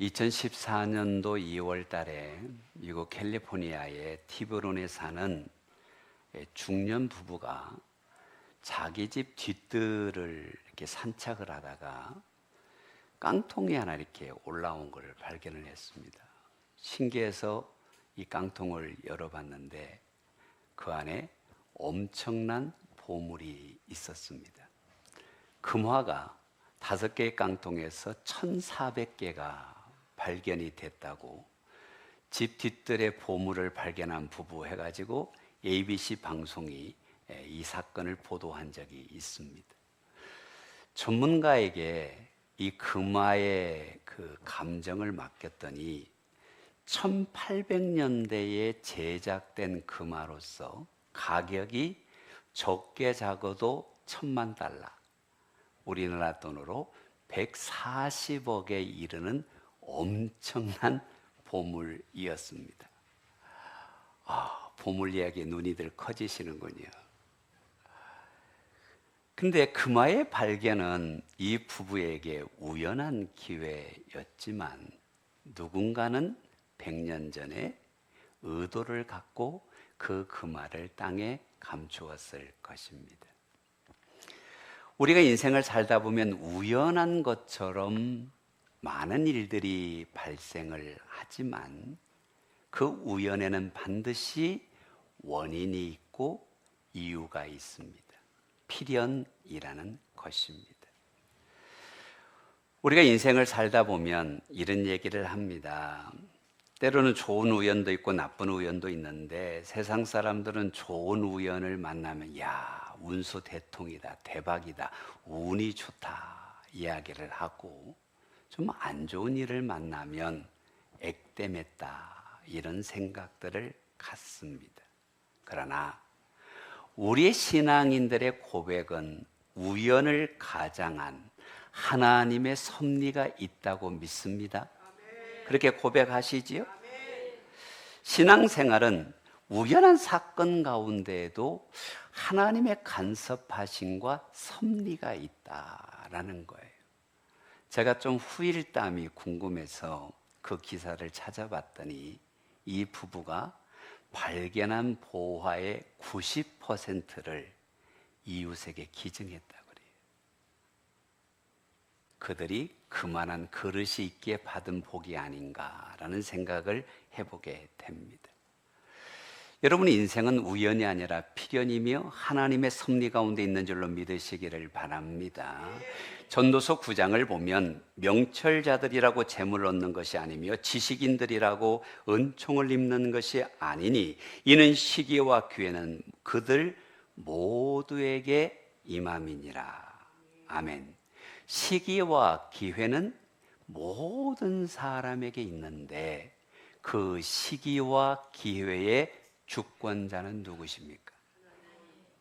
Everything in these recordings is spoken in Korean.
2014년도 2월 달에 미국 캘리포니아의 티브론에 사는 중년 부부가 자기 집 뒤뜰을 이렇게 산책을 하다가 깡통이 하나 이렇게 올라온 걸 발견을 했습니다. 신기해서 이 깡통을 열어봤는데 그 안에 엄청난 보물이 있었습니다. 금화가 5개의 깡통에서 1,400개가 발견이 됐다고 집 뒤뜰에 보물을 발견한 부부 해가지고 ABC 방송이 이 사건을 보도한 적이 있습니다. 전문가에게 이 금화의 그 감정을 맡겼더니 1800년대에 제작된 금화로서 가격이 적게 작아도 $10,000, 우리나라 돈으로 140억에 이르는 엄청난 보물이었습니다. 보물 이야기에 눈이들 커지시는군요. 근데 금화의 발견은 이 부부에게 우연한 기회였지만 누군가는 100년 전에 의도를 갖고 그 금화를 땅에 감추었을 것입니다. 우리가 인생을 살다 보면 우연한 것처럼 많은 일들이 발생을 하지만 그 우연에는 반드시 원인이 있고 이유가 있습니다. 필연이라는 것입니다. 우리가 인생을 살다 보면 이런 얘기를 합니다. 때로는 좋은 우연도 있고 나쁜 우연도 있는데 세상 사람들은 좋은 우연을 만나면 야, 운수 대통이다, 대박이다, 운이 좋다 이야기를 하고 좀 안 좋은 일을 만나면 액땜했다 이런 생각들을 갖습니다. 그러나 우리의 신앙인들의 고백은 우연을 가장한 하나님의 섭리가 있다고 믿습니다. 그렇게 고백하시지요? 신앙생활은 우연한 사건 가운데에도 하나님의 간섭하심과 섭리가 있다라는 거예요. 제가 좀 후일담이 궁금해서 그 기사를 찾아봤더니 이 부부가 발견한 보화의 90%를 이웃에게 기증했다고 그래요. 그들이 그만한 그릇이 있기에 받은 복이 아닌가라는 생각을 해보게 됩니다. 여러분의 인생은 우연이 아니라 필연이며 하나님의 섭리 가운데 있는 줄로 믿으시기를 바랍니다. 전도서 9장을 보면 명철자들이라고 재물을 얻는 것이 아니며 지식인들이라고 은총을 입는 것이 아니니 이는 시기와 기회는 그들 모두에게 임함이니라. 아멘. 시기와 기회는 모든 사람에게 있는데 그 시기와 기회의 주권자는 누구십니까?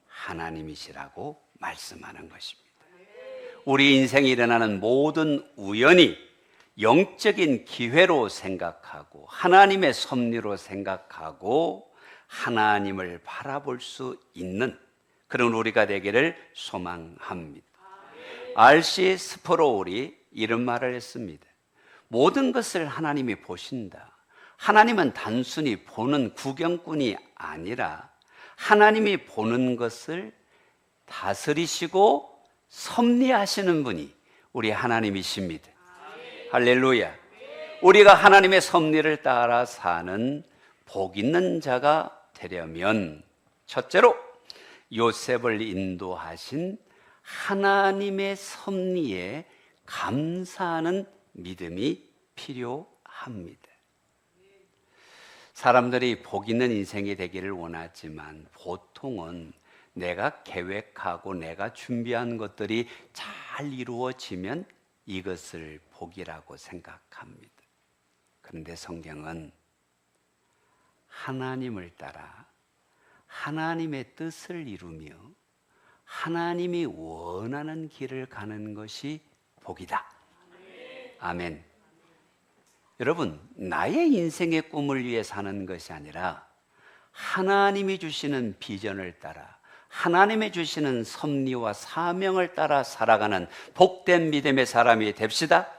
하나님이시라고 말씀하는 것입니다. 우리 인생에 일어나는 모든 우연이 영적인 기회로 생각하고 하나님의 섭리로 생각하고 하나님을 바라볼 수 있는 그런 우리가 되기를 소망합니다. R.C. 스프로울이 이런 말을 했습니다. 모든 것을 하나님이 보신다. 하나님은 단순히 보는 구경꾼이 아니라 하나님이 보는 것을 다스리시고 섭리하시는 분이 우리 하나님이십니다. 할렐루야. 우리가 하나님의 섭리를 따라 사는 복 있는 자가 되려면 첫째로 요셉을 인도하신 하나님의 섭리에 감사하는 믿음이 필요합니다. 사람들이 복 있는 인생이 되기를 원하지만 보통은 내가 계획하고 내가 준비한 것들이 잘 이루어지면 이것을 복이라고 생각합니다. 그런데 성경은 하나님을 따라 하나님의 뜻을 이루며 하나님이 원하는 길을 가는 것이 복이다. 아멘. 여러분, 나의 인생의 꿈을 위해 사는 것이 아니라 하나님이 주시는 비전을 따라 하나님이 주시는 섭리와 사명을 따라 살아가는 복된 믿음의 사람이 됩시다.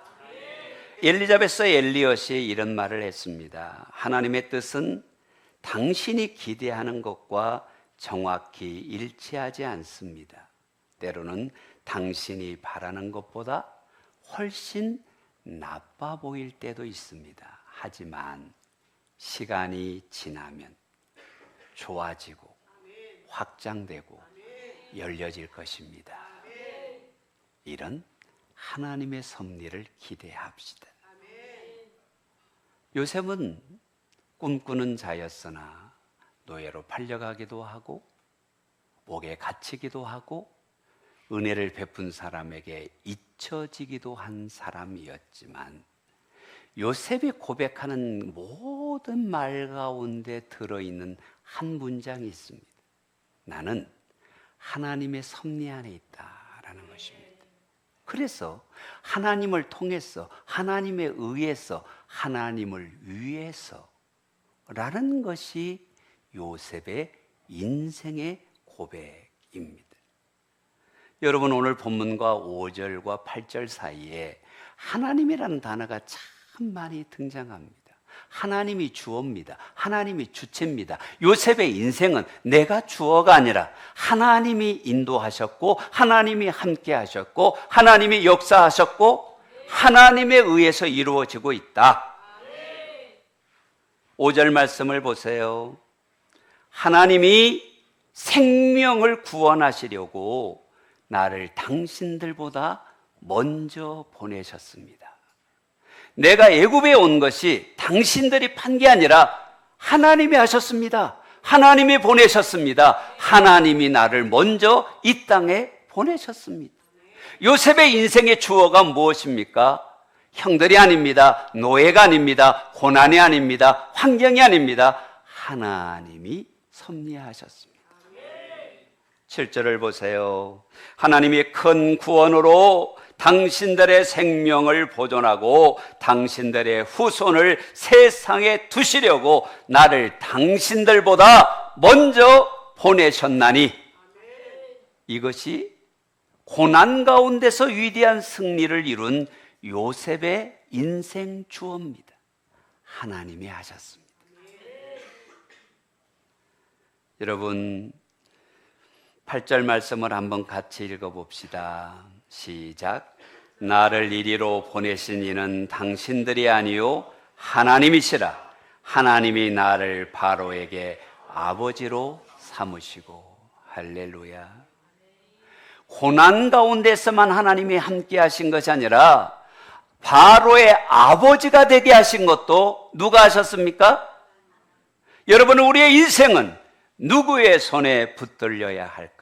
엘리자베스 엘리엇이 이런 말을 했습니다. 하나님의 뜻은 당신이 기대하는 것과 정확히 일치하지 않습니다. 때로는 당신이 바라는 것보다 훨씬 나빠 보일 때도 있습니다. 하지만 시간이 지나면 좋아지고 확장되고 열려질 것입니다. 이런 하나님의 섭리를 기대합시다. 요셉은 꿈꾸는 자였으나 노예로 팔려가기도 하고 옥에 갇히기도 하고 은혜를 베푼 사람에게 잊혀지기도 한 사람이었지만 요셉이 고백하는 모든 말 가운데 들어있는 한 문장이 있습니다. 나는 하나님의 섭리 안에 있다라는 것입니다. 그래서 하나님을 통해서, 하나님에 의해서, 하나님을 위해서 라는 것이 요셉의 인생의 고백입니다. 여러분, 오늘 본문과 5절과 8절 사이에 하나님이라는 단어가 참 많이 등장합니다. 하나님이 주어입니다. 하나님이 주체입니다. 요셉의 인생은 내가 주어가 아니라 하나님이 인도하셨고 하나님이 함께 하셨고 하나님이 역사하셨고 하나님에 의해서 이루어지고 있다. 5절 말씀을 보세요. 하나님이 생명을 구원하시려고 나를 당신들보다 먼저 보내셨습니다. 내가 애굽에 온 것이 당신들이 판 게 아니라 하나님이 하셨습니다. 하나님이 보내셨습니다. 하나님이 나를 먼저 이 땅에 보내셨습니다. 요셉의 인생의 주어가 무엇입니까? 형들이 아닙니다. 노예가 아닙니다. 고난이 아닙니다. 환경이 아닙니다. 하나님이 섭리하셨습니다. 7절을 보세요. 하나님이 큰 구원으로 당신들의 생명을 보존하고 당신들의 후손을 세상에 두시려고 나를 당신들보다 먼저 보내셨나니. 이것이 고난 가운데서 위대한 승리를 이룬 요셉의 인생 주어입니다. 하나님이 하셨습니다. 여러분, 8절 말씀을 한번 같이 읽어봅시다. 시작. 나를 이리로 보내신 이는 당신들이 아니요 하나님이시라. 하나님이 나를 바로에게 아버지로 삼으시고. 할렐루야. 고난 가운데서만 하나님이 함께 하신 것이 아니라 바로의 아버지가 되게 하신 것도 누가 하셨습니까? 여러분, 우리의 인생은 누구의 손에 붙들려야 할까요?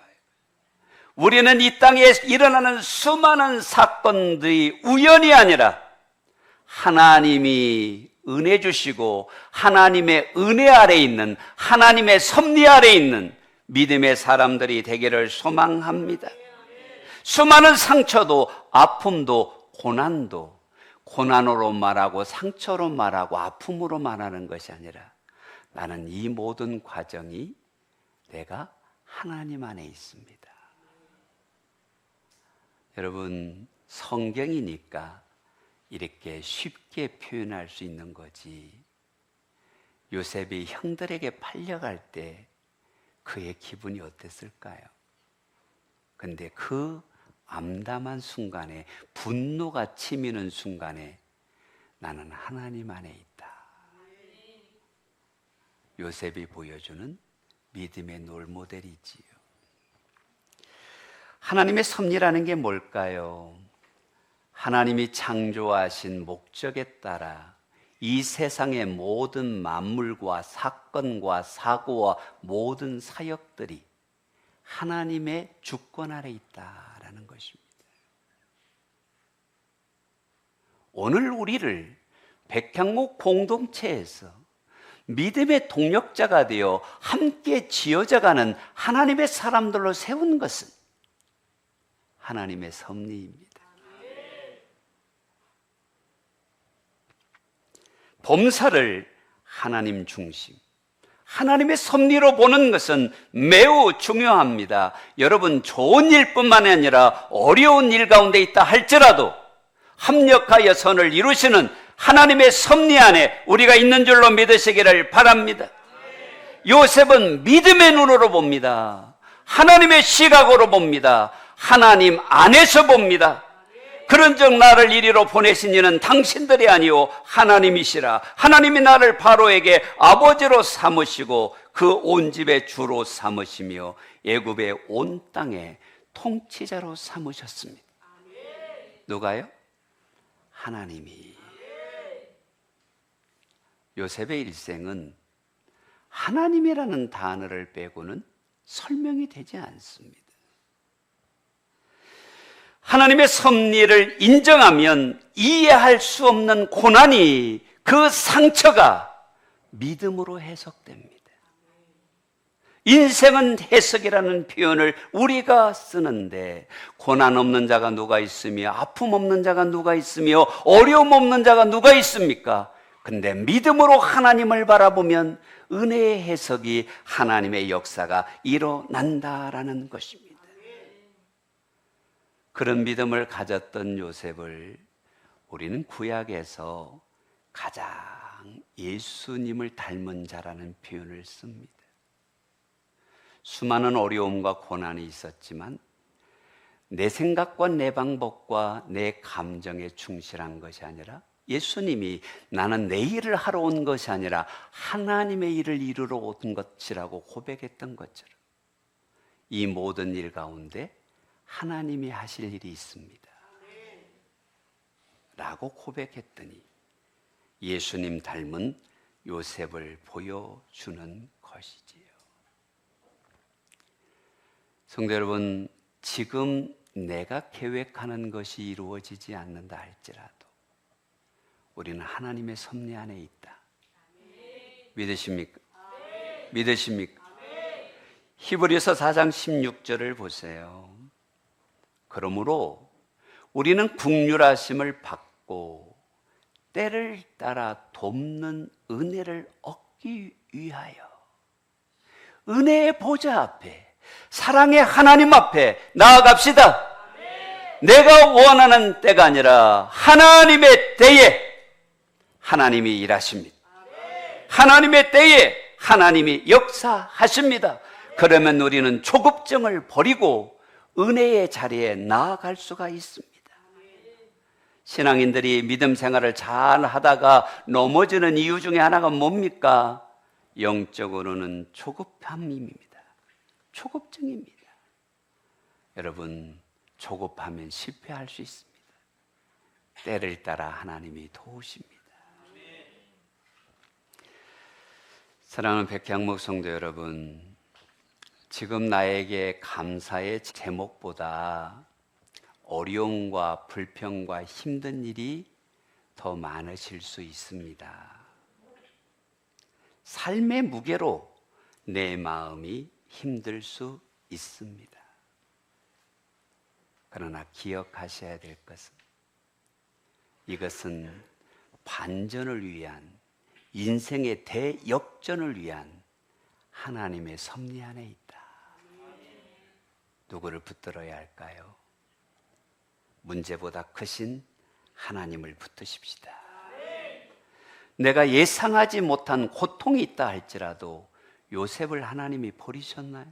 우리는 이 땅에 일어나는 수많은 사건들이 우연이 아니라 하나님이 은혜 주시고 하나님의 은혜 아래 있는, 하나님의 섭리 아래 있는 믿음의 사람들이 되기를 소망합니다. 수많은 상처도, 아픔도, 고난도 고난으로 말하고 상처로 말하고 아픔으로 말하는 것이 아니라 나는 이 모든 과정이 내가 하나님 안에 있습니다. 여러분, 성경이니까 이렇게 쉽게 표현할 수 있는 거지. 요셉이 형들에게 팔려갈 때 그의 기분이 어땠을까요? 근데 그 암담한 순간에, 분노가 치미는 순간에 나는 하나님 안에 있다. 요셉이 보여주는 믿음의 롤모델이지요. 하나님의 섭리라는 게 뭘까요? 하나님이 창조하신 목적에 따라 이 세상의 모든 만물과 사건과 사고와 모든 사역들이 하나님의 주권 아래 있다라는 것입니다. 오늘 우리를 백향목 공동체에서 믿음의 동력자가 되어 함께 지어져가는 하나님의 사람들로 세운 것은 하나님의 섭리입니다. 범사를 하나님 중심, 하나님의 섭리로 보는 것은 매우 중요합니다. 여러분, 좋은 일뿐만 아니라 어려운 일 가운데 있다 할지라도 합력하여 선을 이루시는 하나님의 섭리 안에 우리가 있는 줄로 믿으시기를 바랍니다. 요셉은 믿음의 눈으로 봅니다. 하나님의 시각으로 봅니다. 하나님 안에서 봅니다. 그런즉 나를 이리로 보내신 이는 당신들이 아니오 하나님이시라. 하나님이 나를 바로에게 아버지로 삼으시고 그 온 집의 주로 삼으시며 애굽의 온 땅의 통치자로 삼으셨습니다. 누가요? 하나님이. 요셉의 일생은 하나님이라는 단어를 빼고는 설명이 되지 않습니다. 하나님의 섭리를 인정하면 이해할 수 없는 고난이, 그 상처가 믿음으로 해석됩니다. 인생은 해석이라는 표현을 우리가 쓰는데, 고난 없는 자가 누가 있으며 아픔 없는 자가 누가 있으며 어려움 없는 자가 누가 있습니까? 근데 믿음으로 하나님을 바라보면 은혜의 해석이, 하나님의 역사가 일어난다라는 것입니다. 그런 믿음을 가졌던 요셉을 우리는 구약에서 가장 예수님을 닮은 자라는 표현을 씁니다. 수많은 어려움과 고난이 있었지만 내 생각과 내 방법과 내 감정에 충실한 것이 아니라, 예수님이 나는 내 일을 하러 온 것이 아니라 하나님의 일을 이루러 온 것이라고 고백했던 것처럼, 이 모든 일 가운데 하나님이 하실 일이 있습니다 라고 고백했더니 예수님 닮은 요셉을 보여주는 것이지요. 성도 여러분, 지금 내가 계획하는 것이 이루어지지 않는다 할지라도 우리는 하나님의 섭리 안에 있다. 믿으십니까? 믿으십니까? 히브리서 4장 16절을 보세요. 그러므로 우리는 긍휼하심을 받고 때를 따라 돕는 은혜를 얻기 위하여 은혜의 보좌 앞에, 사랑의 하나님 앞에 나아갑시다. 내가 원하는 때가 아니라 하나님의 때에 하나님이 일하십니다. 하나님의 때에 하나님이 역사하십니다. 그러면 우리는 조급증을 버리고 은혜의 자리에 나아갈 수가 있습니다. 신앙인들이 믿음 생활을 잘 하다가 넘어지는 이유 중에 하나가 뭡니까? 영적으로는 조급함입니다. 조급증입니다. 여러분, 조급하면 실패할 수 있습니다. 때를 따라 하나님이 도우십니다. 사랑하는 백향목 성도 여러분, 지금 나에게 감사의 제목보다 어려움과 불평과 힘든 일이 더 많으실 수 있습니다. 삶의 무게로 내 마음이 힘들 수 있습니다. 그러나 기억하셔야 될 것은, 이것은 반전을 위한, 인생의 대역전을 위한 하나님의 섭리 안에 있다. 누구를 붙들어야 할까요? 문제보다 크신 하나님을 붙드십시다. 내가 예상하지 못한 고통이 있다 할지라도 요셉을 하나님이 버리셨나요?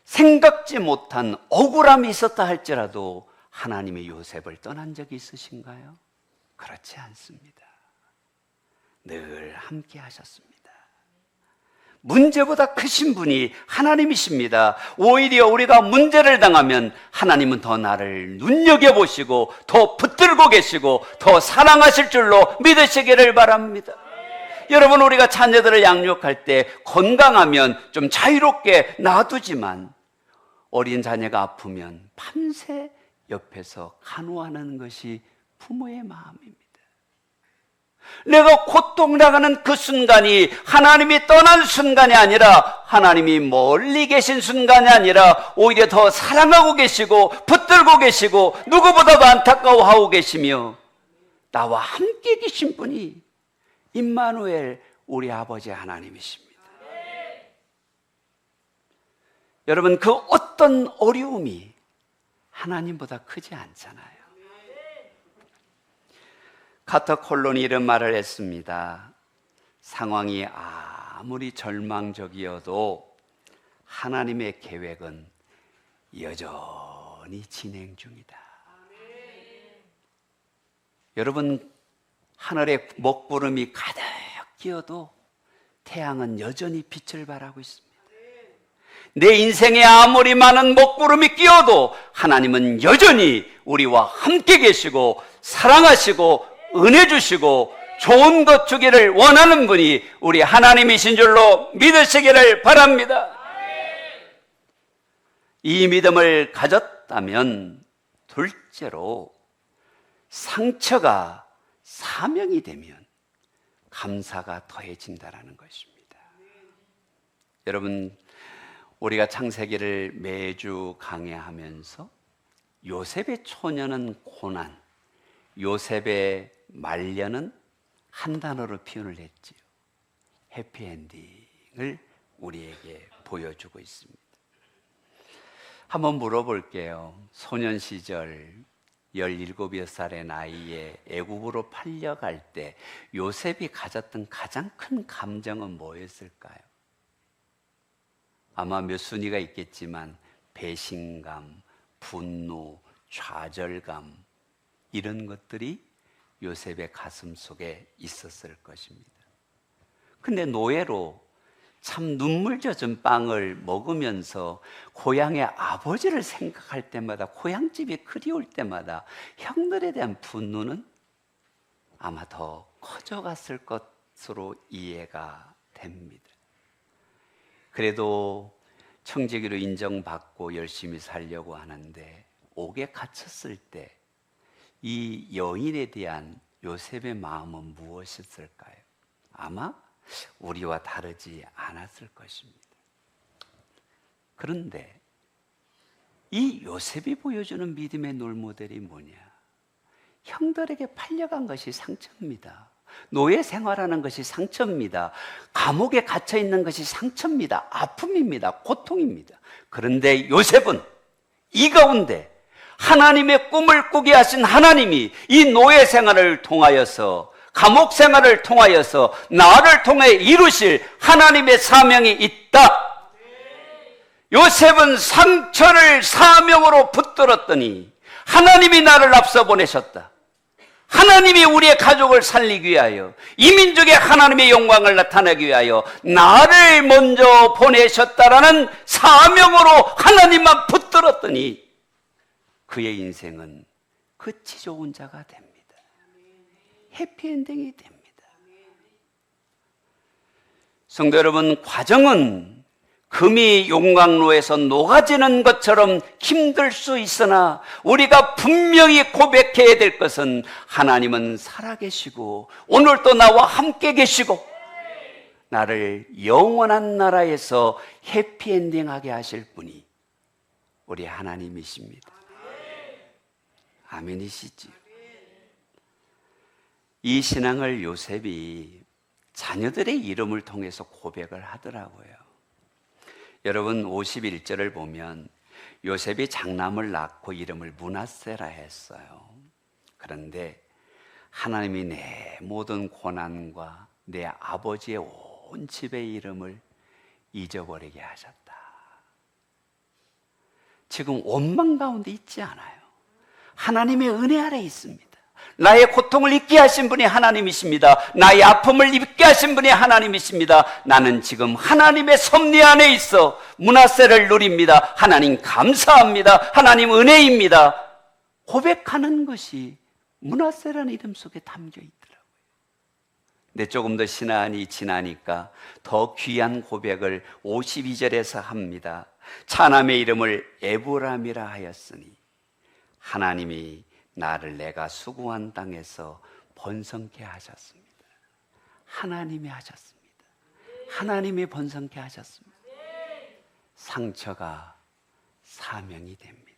생각지 못한 억울함이 있었다 할지라도 하나님이 요셉을 떠난 적이 있으신가요? 그렇지 않습니다. 늘 함께 하셨습니다. 문제보다 크신 분이 하나님이십니다. 오히려 우리가 문제를 당하면 하나님은 더 나를 눈여겨보시고 더 붙들고 계시고 더 사랑하실 줄로 믿으시기를 바랍니다. 여러분, 우리가 자녀들을 양육할 때 건강하면 좀 자유롭게 놔두지만 어린 자녀가 아프면 밤새 옆에서 간호하는 것이 부모의 마음입니다. 내가 고통당하는 그 순간이 하나님이 떠난 순간이 아니라, 하나님이 멀리 계신 순간이 아니라 오히려 더 사랑하고 계시고 붙들고 계시고 누구보다도 안타까워하고 계시며 나와 함께 계신 분이 임마누엘, 우리 아버지 하나님이십니다. 여러분, 그 어떤 어려움이 하나님보다 크지 않잖아요. 카터 콜론이 이런 말을 했습니다. 상황이 아무리 절망적이어도 하나님의 계획은 여전히 진행 중이다. 여러분, 하늘에 먹구름이 가득 끼어도 태양은 여전히 빛을 발하고 있습니다. 내 인생에 아무리 많은 먹구름이 끼어도 하나님은 여전히 우리와 함께 계시고 사랑하시고 은혜 주시고 좋은 것 주기를 원하는 분이 우리 하나님이신 줄로 믿으시기를 바랍니다. 이 믿음을 가졌다면 둘째로 상처가 사명이 되면 감사가 더해진다라는 것입니다. 여러분, 우리가 창세기를 매주 강해하면서 요셉의 초년은 고난, 요셉의 말년은 한 단어로 표현을 했지요. 해피엔딩을 우리에게 보여주고 있습니다. 한번 물어볼게요. 소년 시절 17살의 나이에 애굽으로 팔려갈 때 요셉이 가졌던 가장 큰 감정은 뭐였을까요? 아마 몇 순위가 있겠지만 배신감, 분노, 좌절감 이런 것들이 요셉의 가슴 속에 있었을 것입니다. 근데 노예로 참 눈물 젖은 빵을 먹으면서 고향의 아버지를 생각할 때마다, 고향집이 그리울 때마다 형들에 대한 분노는 아마 더 커져갔을 것으로 이해가 됩니다. 그래도 청지기로 인정받고 열심히 살려고 하는데 옥에 갇혔을 때 이 여인에 대한 요셉의 마음은 무엇이었을까요? 아마 우리와 다르지 않았을 것입니다. 그런데 이 요셉이 보여주는 믿음의 롤모델이 뭐냐? 형들에게 팔려간 것이 상처입니다. 노예 생활하는 것이 상처입니다. 감옥에 갇혀 있는 것이 상처입니다. 아픔입니다. 고통입니다. 그런데 요셉은 이 가운데 하나님의 꿈을 꾸게 하신 하나님이 이 노예 생활을 통하여서, 감옥 생활을 통하여서 나를 통해 이루실 하나님의 사명이 있다. 요셉은 상처를 사명으로 붙들었더니 하나님이 나를 앞서 보내셨다. 하나님이 우리의 가족을 살리기 위하여, 이민족의 하나님의 영광을 나타내기 위하여 나를 먼저 보내셨다라는 사명으로 하나님만 붙들었더니 그의 인생은 끝이 좋은 자가 됩니다. 해피엔딩이 됩니다. 성도 여러분, 과정은 금이 용광로에서 녹아지는 것처럼 힘들 수 있으나 우리가 분명히 고백해야 될 것은 하나님은 살아계시고 오늘도 나와 함께 계시고 나를 영원한 나라에서 해피엔딩하게 하실 분이 우리 하나님이십니다. 아멘이시지요? 이 신앙을 요셉이 자녀들의 이름을 통해서 고백을 하더라고요. 여러분, 51절을 보면 요셉이 장남을 낳고 이름을 므낫세라 했어요. 그런데 하나님이 내 모든 고난과 내 아버지의 온 집의 이름을 잊어버리게 하셨다. 지금 원망 가운데 있지 않아요. 하나님의 은혜 아래 있습니다. 나의 고통을 잊게 하신 분이 하나님이십니다. 나의 아픔을 잊게 하신 분이 하나님이십니다. 나는 지금 하나님의 섭리 안에 있어 므낫세를 누립니다. 하나님 감사합니다. 하나님 은혜입니다. 고백하는 것이 므낫세라는 이름 속에 담겨 있더라고요. 근데 조금 더 시간이 지나니까 더 귀한 고백을 52절에서 합니다. 차남의 이름을 에브람이라 하였으니 하나님이 나를 내가 수고한 땅에서 번성케 하셨습니다. 하나님이 하셨습니다. 하나님이 번성케 하셨습니다. 상처가 사명이 됩니다.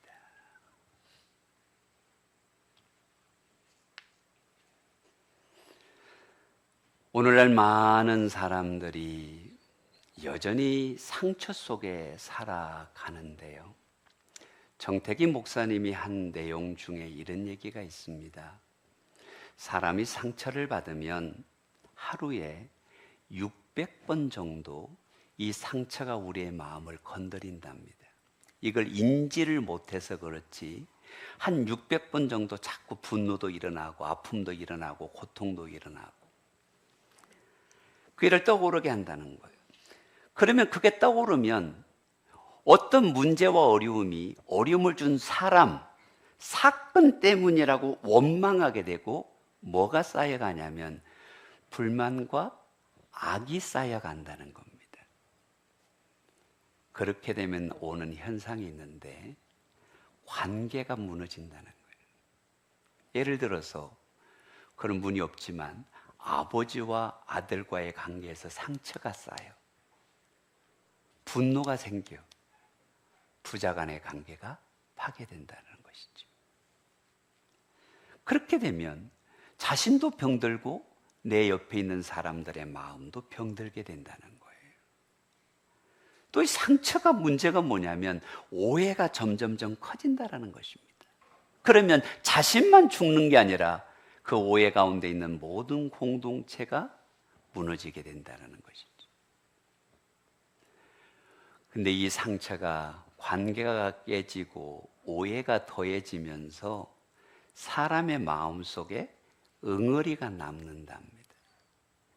오늘날 많은 사람들이 여전히 상처 속에 살아가는데요. 정태기 목사님이 한 내용 중에 이런 얘기가 있습니다. 사람이 상처를 받으면 하루에 600번 정도 이 상처가 우리의 마음을 건드린답니다. 이걸 인지를 못해서 그렇지 한 600번 정도 자꾸 분노도 일어나고 아픔도 일어나고 고통도 일어나고 그 일을 떠오르게 한다는 거예요. 그러면 그게 떠오르면 어떤 문제와 어려움을 준 사람, 사건 때문이라고 원망하게 되고 뭐가 쌓여가냐면 불만과 악이 쌓여간다는 겁니다. 그렇게 되면 오는 현상이 있는데 관계가 무너진다는 거예요. 예를 들어서 그런 분이 없지만 아버지와 아들과의 관계에서 상처가 쌓여 분노가 생겨 부자 간의 관계가 파괴된다는 것이죠. 그렇게 되면 자신도 병들고 내 옆에 있는 사람들의 마음도 병들게 된다는 거예요. 또 이 상처가 문제가 뭐냐면 오해가 점점점 커진다는 것입니다. 그러면 자신만 죽는 게 아니라 그 오해 가운데 있는 모든 공동체가 무너지게 된다는 것이죠. 근데 이 상처가 관계가 깨지고 오해가 더해지면서 사람의 마음속에 응어리가 남는답니다.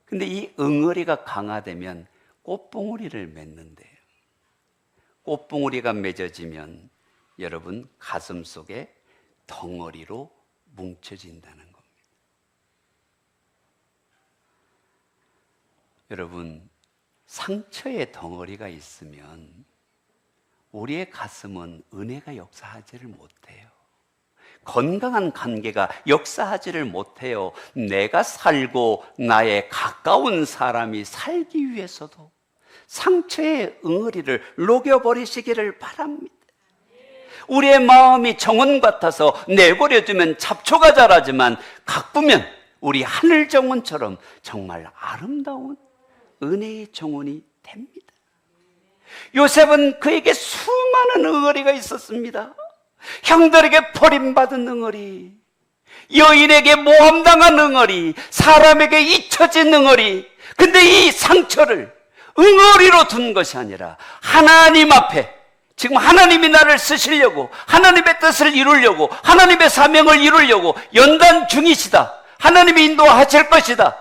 근데 이 응어리가 강화되면 꽃봉오리를 맺는데요. 꽃봉오리가 맺어지면 여러분 가슴 속에 덩어리로 뭉쳐진다는 겁니다. 여러분, 상처의 덩어리가 있으면 우리의 가슴은 은혜가 역사하지를 못해요. 건강한 관계가 역사하지를 못해요. 내가 살고 나의 가까운 사람이 살기 위해서도 상처의 응어리를 녹여버리시기를 바랍니다. 우리의 마음이 정원 같아서 내버려두면 잡초가 자라지만 가꾸면 우리 하늘 정원처럼 정말 아름다운 은혜의 정원이 됩니다. 요셉은 그에게 수많은 응어리가 있었습니다. 형들에게 버림받은 응어리, 여인에게 모함당한 응어리, 사람에게 잊혀진 응어리. 근데 이 상처를 응어리로 둔 것이 아니라 하나님 앞에 지금 하나님이 나를 쓰시려고 하나님의 뜻을 이루려고 하나님의 사명을 이루려고 연단 중이시다. 하나님이 인도하실 것이다.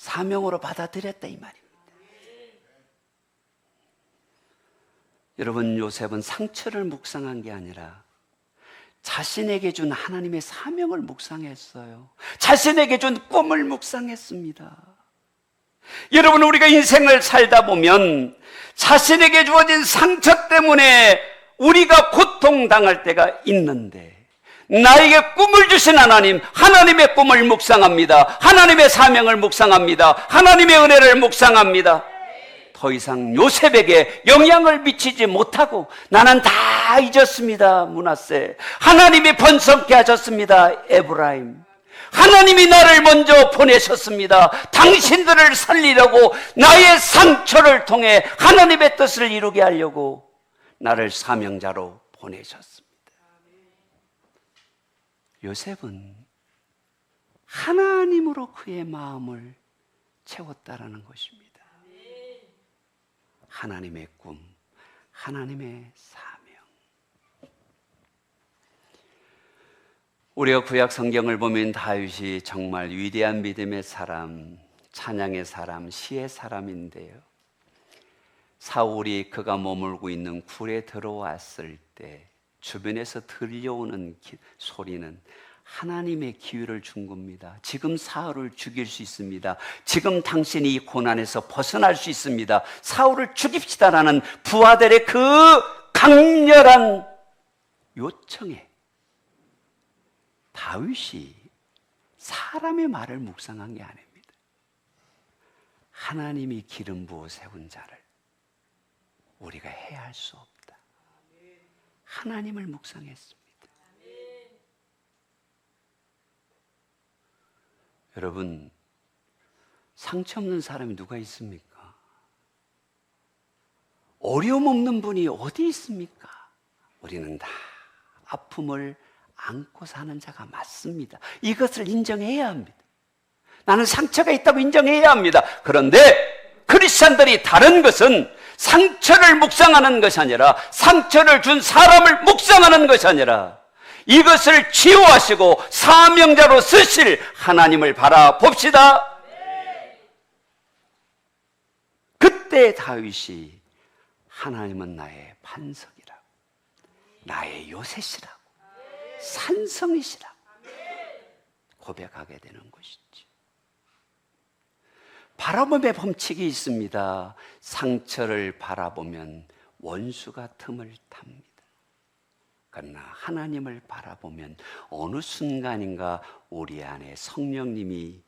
사명으로 받아들였다 이 말입니다. 여러분, 요셉은 상처를 묵상한 게 아니라 자신에게 준 하나님의 사명을 묵상했어요. 자신에게 준 꿈을 묵상했습니다. 여러분, 우리가 인생을 살다 보면 자신에게 주어진 상처 때문에 우리가 고통당할 때가 있는데 나에게 꿈을 주신 하나님, 하나님의 꿈을 묵상합니다. 하나님의 사명을 묵상합니다. 하나님의 은혜를 묵상합니다. 더 이상 요셉에게 영향을 미치지 못하고 나는 다 잊었습니다. 므낫세. 하나님이 번성케 하셨습니다. 에브라임. 하나님이 나를 먼저 보내셨습니다. 당신들을 살리려고 나의 상처를 통해 하나님의 뜻을 이루게 하려고 나를 사명자로 보내셨습니다. 요셉은 하나님으로 그의 마음을 채웠다라는 것입니다. 하나님의 꿈, 하나님의 사명. 우리가 구약 성경을 보면 다윗이 정말 위대한 믿음의 사람, 찬양의 사람, 시의 사람인데요. 사울이 그가 머물고 있는 굴에 들어왔을 때 주변에서 들려오는 소리는 하나님의 기회를 준 겁니다. 지금 사울을 죽일 수 있습니다. 지금 당신이 이 고난에서 벗어날 수 있습니다. 사울을 죽입시다라는 부하들의 그 강렬한 요청에 다윗이 사람의 말을 묵상한 게 아닙니다. 하나님이 기름 부어 세운 자를 우리가 해할 수 없다. 하나님을 묵상했습니다. 여러분, 상처 없는 사람이 누가 있습니까? 어려움 없는 분이 어디 있습니까? 우리는 다 아픔을 안고 사는 자가 맞습니다. 이것을 인정해야 합니다. 나는 상처가 있다고 인정해야 합니다. 그런데 크리스찬들이 다른 것은 상처를 묵상하는 것이 아니라, 상처를 준 사람을 묵상하는 것이 아니라 이것을 치유하시고 사명자로 쓰실 하나님을 바라봅시다. 그때 다윗이 하나님은 나의 반석이라고, 나의 요새시라고, 산성이시라고 고백하게 되는 것이죠. 바라봄의 법칙이 있습니다. 상처를 바라보면 원수가 틈을 탑니다. 그러나 하나님을 바라보면 어느 순간인가 우리 안에 성령님이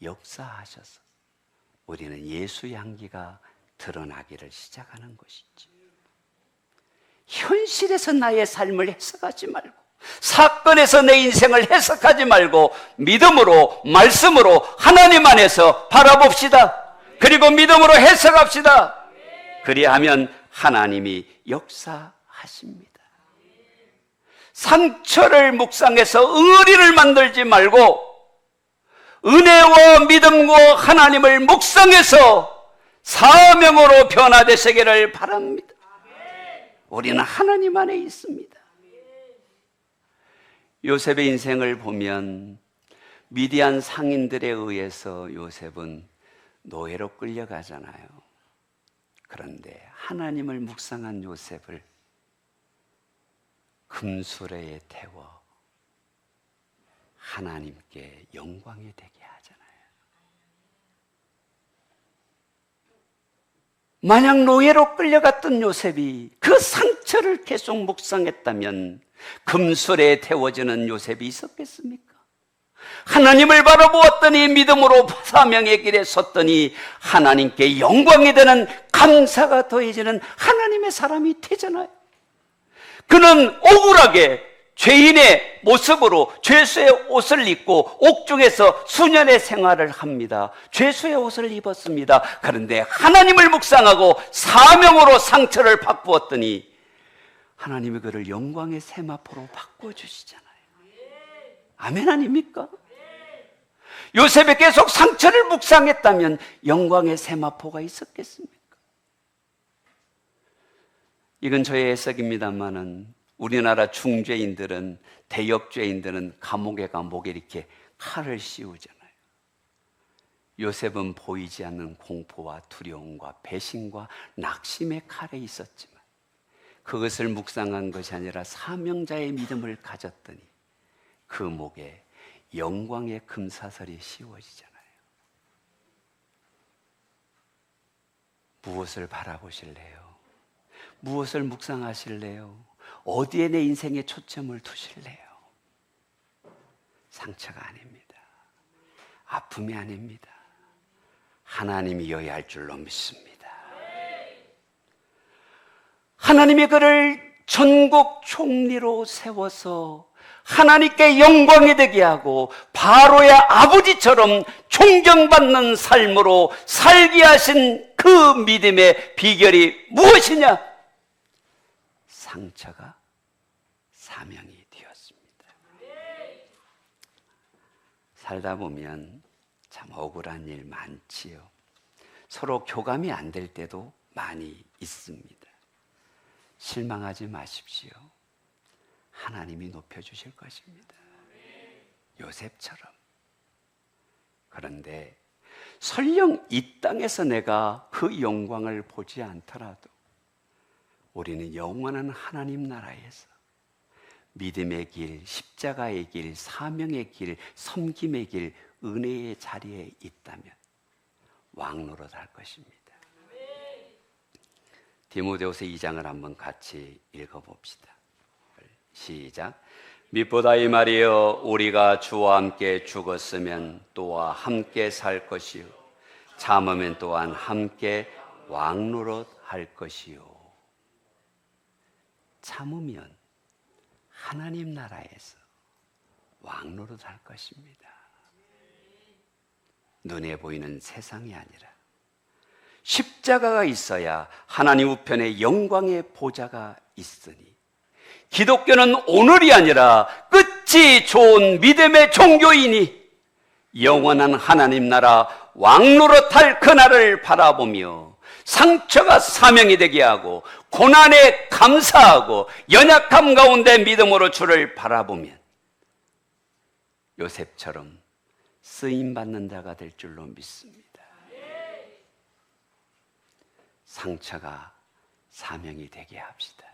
역사하셔서 우리는 예수 향기가 드러나기를 시작하는 것이지. 현실에서 나의 삶을 해석하지 말고, 사건에서 내 인생을 해석하지 말고 믿음으로, 말씀으로 하나님 안에서 바라봅시다. 그리고 믿음으로 해석합시다. 그리하면 하나님이 역사하십니다. 상처를 묵상해서 응어리를 만들지 말고 은혜와 믿음과 하나님을 묵상해서 사명으로 변화되시기를 바랍니다. 우리는 하나님 안에 있습니다. 요셉의 인생을 보면 미디안 상인들에 의해서 요셉은 노예로 끌려가잖아요. 그런데 하나님을 묵상한 요셉을 금수레에 태워 하나님께 영광이 되게 하잖아요. 만약 노예로 끌려갔던 요셉이 그 상처를 계속 묵상했다면 금수레에 태워지는 요셉이 있었겠습니까? 하나님을 바라보았더니 믿음으로 사명의 길에 섰더니 하나님께 영광이 되는 감사가 더해지는 하나님의 사람이 되잖아요. 그는 억울하게 죄인의 모습으로 죄수의 옷을 입고 옥중에서 수년의 생활을 합니다. 죄수의 옷을 입었습니다. 그런데 하나님을 묵상하고 사명으로 상처를 바꾸었더니 하나님이 그를 영광의 세마포로 바꿔주시잖아요. 아멘 아닙니까? 요셉이 계속 상처를 묵상했다면 영광의 세마포가 있었겠습니까? 이건 저의 해석입니다만은 우리나라 중죄인들은, 대역죄인들은 감옥에 가 목에 이렇게 칼을 씌우잖아요. 요셉은 보이지 않는 공포와 두려움과 배신과 낙심의 칼에 있었지만 그것을 묵상한 것이 아니라 사명자의 믿음을 가졌더니 그 목에 영광의 금사슬이 씌워지잖아요. 무엇을 바라보실래요? 무엇을 묵상하실래요? 어디에 내 인생의 초점을 두실래요? 상처가 아닙니다. 아픔이 아닙니다. 하나님이어야 할 줄로 믿습니다. 하나님이 그를 전국 총리로 세워서 하나님께 영광이 되게 하고 바로의 아버지처럼 존경받는 삶으로 살게 하신 그 믿음의 비결이 무엇이냐? 상처가 사명이 되었습니다. 살다 보면 참 억울한 일 많지요. 서로 교감이 안 될 때도 많이 있습니다. 실망하지 마십시오. 하나님이 높여주실 것입니다. 요셉처럼. 그런데 설령 이 땅에서 내가 그 영광을 보지 않더라도 우리는 영원한 하나님 나라에서 믿음의 길, 십자가의 길, 사명의 길, 섬김의 길, 은혜의 자리에 있다면 왕노릇 할 것입니다. 디모데후서 2장을 한번 같이 읽어봅시다. 시작. 밑보다 이 말이여, 우리가 주와 함께 죽었으면 또와 함께 살 것이요 참으면 또한 함께 왕노릇 할 것이요. 참으면 하나님 나라에서 왕노릇 할 것입니다. 눈에 보이는 세상이 아니라 십자가가 있어야 하나님 우편에 영광의 보좌가 있으니 기독교는 오늘이 아니라 끝이 좋은 믿음의 종교이니 영원한 하나님 나라 왕노릇할 그날을 바라보며 상처가 사명이 되게 하고 고난에 감사하고 연약함 가운데 믿음으로 주를 바라보면 요셉처럼 쓰임받는 자가 될 줄로 믿습니다. 상처가 사명이 되게 합시다.